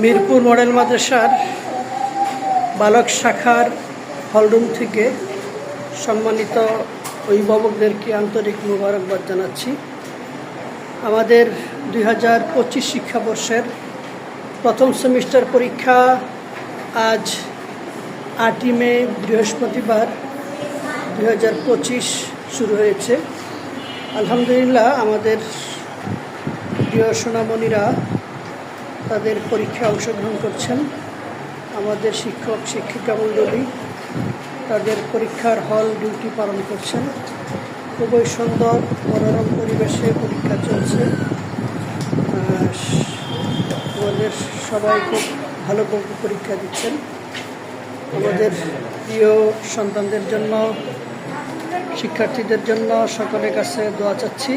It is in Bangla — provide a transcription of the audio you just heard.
মিরপুর মডেল মাদ্রাসার বালক শাখার হলরুম থেকে সম্মানিত অভিভাবকদেরকে আন্তরিক মোবারকবাদ জানাচ্ছি। আমাদের 2025 শিক্ষাবর্ষের প্রথম সেমিস্টার পরীক্ষা আজ 8ই মে বৃহস্পতিবার 2025 শুরু হয়েছে। আলহামদুলিল্লাহ, আমাদের প্রিয় সোনামণিরা তাদের পরীক্ষায় অংশগ্রহণ করছেন। আমাদের শিক্ষক শিক্ষিকা মণ্ডলী তাদের পরীক্ষার হল ডিউটি পালন করছেন। খুবই সুন্দর মনোরম পরিবেশে পরীক্ষা চলছে। আমাদের সবাই খুব ভালো পরীক্ষা দিচ্ছেন। আমাদের প্রিয় সন্তানদের জন্য, শিক্ষার্থীদের জন্য সকলের কাছে দোয়া চাচ্ছি।